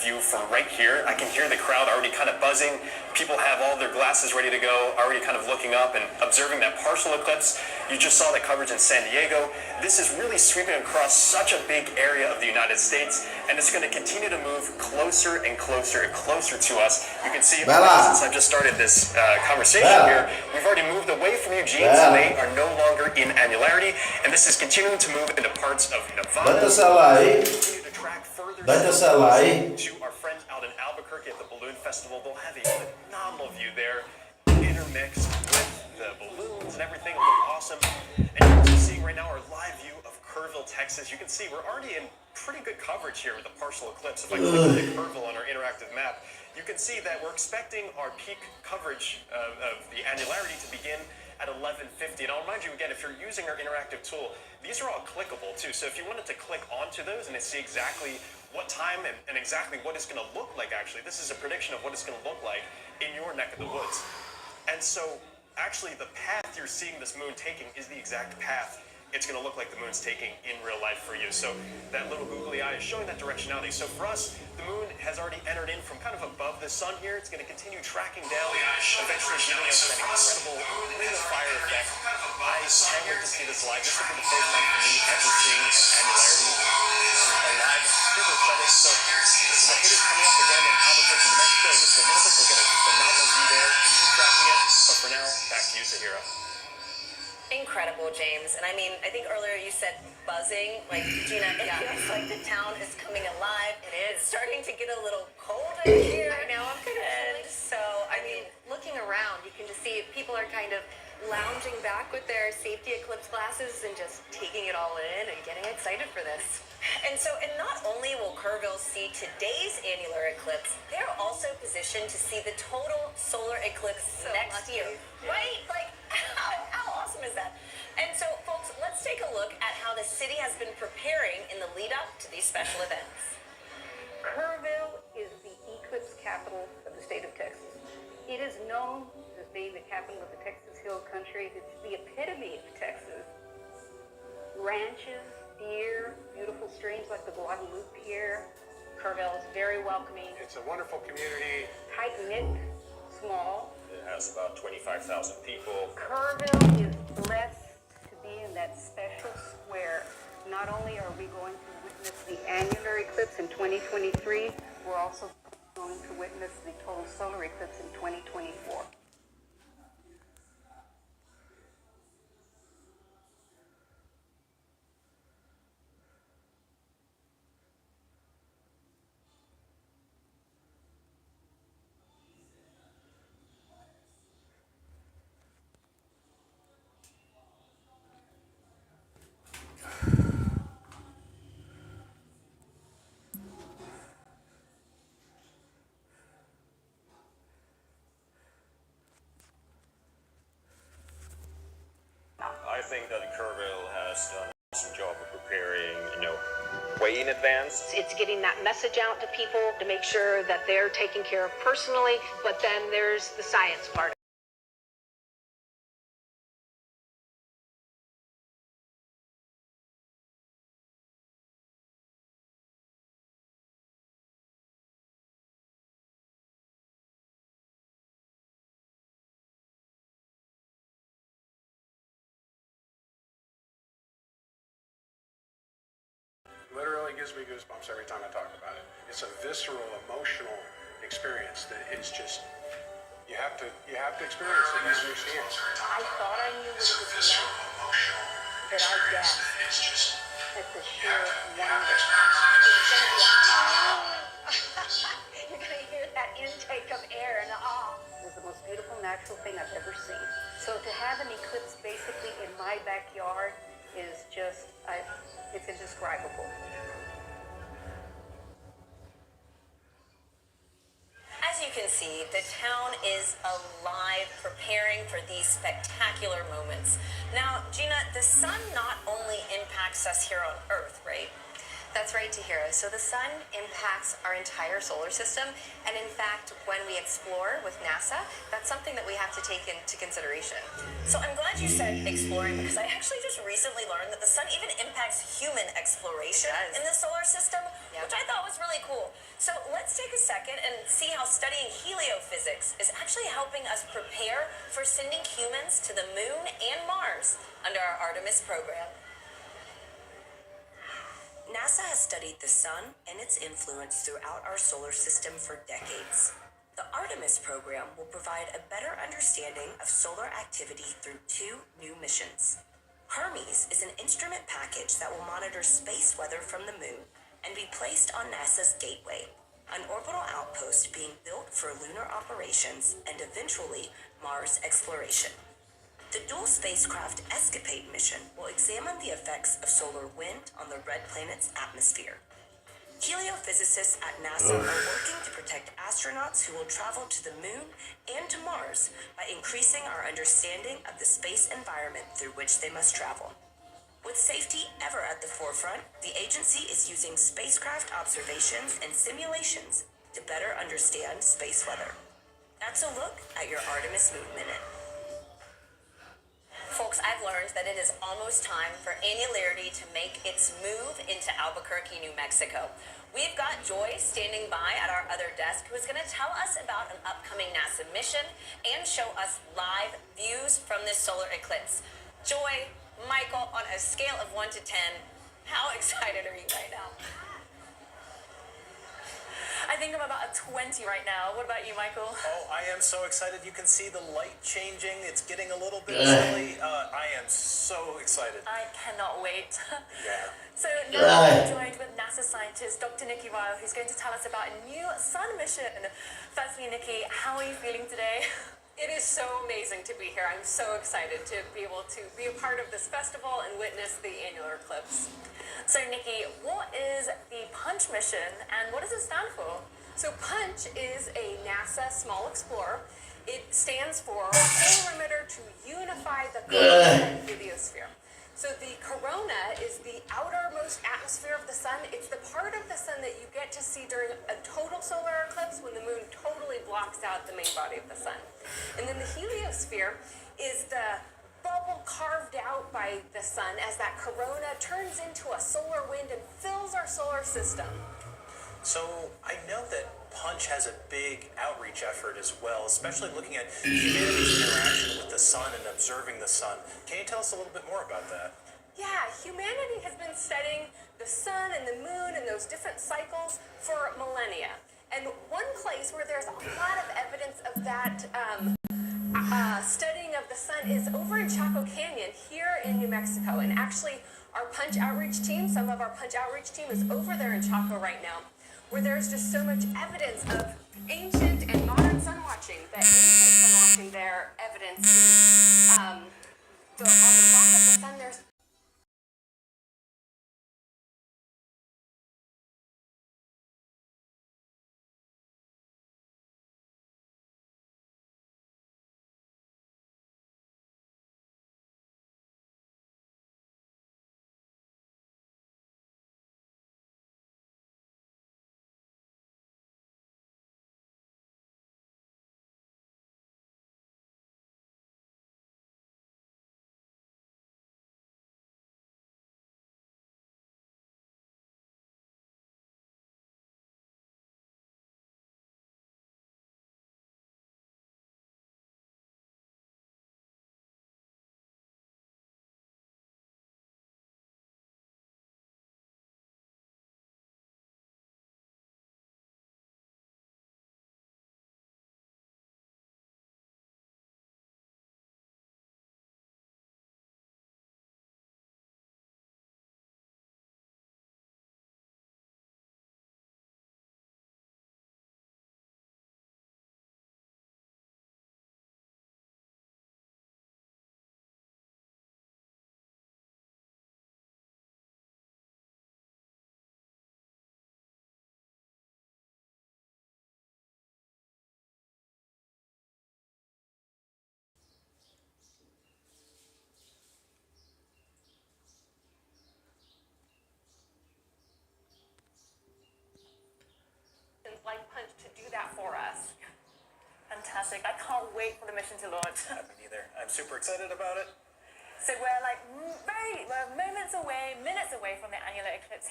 View from right here. I can hear the crowd already kind of buzzing. People have all their glasses ready to go, already kind of looking up and observing that partial eclipse. You just saw that coverage in San Diego. This is really sweeping across such a big area of the United States, and it's going to continue to move closer and closer and closer to us. You can see since I've just started this conversation here, we've already moved away from Eugene, so they are no longer in annularity, and this is continuing to move into parts of Nevada. To our friends out in Albuquerque at the Balloon Festival, they'll have a phenomenal view there, intermixed with the balloons and everything. It'll look awesome. And you're also seeing right now our live view of Kerrville, Texas. You can see we're already in pretty good coverage here with the partial eclipse. If I click on Kerrville on our interactive map, you can see that we're expecting our peak coverage of the annularity to begin at 11:50. And I'll remind you again, if you're using our interactive tool, these are all clickable too. So if you wanted to click onto those and see exactly what time and exactly what it's going to look like, actually, this is a prediction of what it's going to look like in your neck of the woods. And so actually the path you're seeing this moon taking is the exact path it's going to look like the moon's taking in real life for you. So that little googly eye is showing that directionality. So for us, the moon has already entered in from kind of above the sun here. It's going to continue tracking down, eventually giving us that incredible ring of fire effect. I can't wait to see this live. This will be the first time for me ever seeing an annularity live. Super excited. So this is a hit is coming up again in Albuquerque, New Mexico. Just a little bit, we'll get a phenomenal view there. Keep tracking it. But for now, back to you, Zahira. Incredible, James. And I mean, I think earlier you said buzzing. Like, Gina, it feels like the town is coming alive. It is. It's starting to get a little cold in here. I know, I'm kind of chilly. So, I mean, looking around, you can just see people are kind of lounging back with their safety eclipse glasses and just taking it all in and getting excited for this. And not only will Kerrville see today's annular eclipse, they're also positioned to see the total solar eclipse next year. Yeah. Right? Like, how awesome is that? And so, folks, let's take a look at how the city has been preparing in the lead up to these special events. Kerrville is the eclipse capital of the state of Texas. It is known as being the capital of the Texas Hill Country. It's the epitome of Texas. Ranches, deer, beautiful streams like the Guadalupe here. Kerrville is very welcoming. It's a wonderful community. Tight-knit, small. It has about 25,000 people. Kerrville is blessed to be in that special square. Not only are we going to witness the annular eclipse in 2023, we're also going to witness the total solar eclipse in 2024. I think that Kerrville has done an awesome job of preparing, way in advance. It's getting that message out to people to make sure that they're taken care of personally, but then there's the science part. Literally gives me goosebumps every time I talk about it. It's a visceral, emotional experience that is just, you have to experience it to understand. I thought I knew what it was like, but I gasped at the sheer wonder. You're going to hear that intake of air and it was the most beautiful natural thing I've ever seen. So to have an eclipse basically in my backyard is just, it's indescribable. As you can see, the town is alive, preparing for these spectacular moments. Now, Gina, the sun not only impacts us here on Earth, right? That's right, Tahira. So the sun impacts our entire solar system, and in fact, when we explore with NASA, that's something that we have to take into consideration. So I'm glad you said exploring because I actually just recently learned that the sun even impacts human exploration in the solar system, which I thought was really cool. So let's take a second and see how studying heliophysics is actually helping us prepare for sending humans to the moon and Mars under our Artemis program. NASA has studied the sun and its influence throughout our solar system for decades. The Artemis program will provide a better understanding of solar activity through 2 new missions. Hermes is an instrument package that will monitor space weather from the moon and be placed on NASA's Gateway, an orbital outpost being built for lunar operations and eventually Mars exploration. The dual spacecraft Escapade mission will examine the effects of solar wind on the red planet's atmosphere. Heliophysicists at NASA are working to protect astronauts who will travel to the moon and to Mars by increasing our understanding of the space environment through which they must travel. With safety ever at the forefront, the agency is using spacecraft observations and simulations to better understand space weather. That's a look at your Artemis Moon Minute. Folks, I've learned that it is almost time for Annularity to make its move into Albuquerque, New Mexico. We've got Joy standing by at our other desk who is going to tell us about an upcoming NASA mission and show us live views from this solar eclipse. Joy, Michael, on a scale of 1 to 10, how excited are you right now? I think I'm about a 20 right now. What about you, Michael? Oh, I am so excited. You can see the light changing. It's getting a little bit silly. I am so excited. I cannot wait. Yeah. So now I'm joined with NASA scientist Dr. Nikki Ryle, who's going to tell us about a new sun mission. Firstly, Nikki, how are you feeling today? It is so amazing to be here. I'm so excited to be able to be a part of this festival and witness the annular eclipse. So Nikki, what is the PUNCH mission and what does it stand for? So PUNCH is a NASA Small Explorer. It stands for Polar Emitter to Unify the Corona and Heliosphere. So the corona is the outermost atmosphere of the sun. It's the part of the sun that you get to see during a total solar eclipse when the moon totally blocks out the main body of the sun. And then the heliosphere is the bubble carved out by the sun as that corona turns into a solar wind and fills our solar system. So I know that PUNCH has a big outreach effort as well, especially looking at humanity's interaction with the sun and observing the sun. Can you tell us a little bit more about that? Yeah, humanity has been studying the sun and the moon and those different cycles for millennia. And one place where there's a lot of evidence of that studying of the sun is over in Chaco Canyon here in New Mexico. And actually, our PUNCH outreach team, some of our PUNCH outreach team is over there in Chaco right now, where there's just so much evidence of ancient and modern sun watching. The ancient sun watching, their evidence is on the rock of the sun, there's fantastic. I can't wait for the mission to launch. Me neither. I'm super excited about it. So we're like we're moments away, minutes away from the annular eclipse here.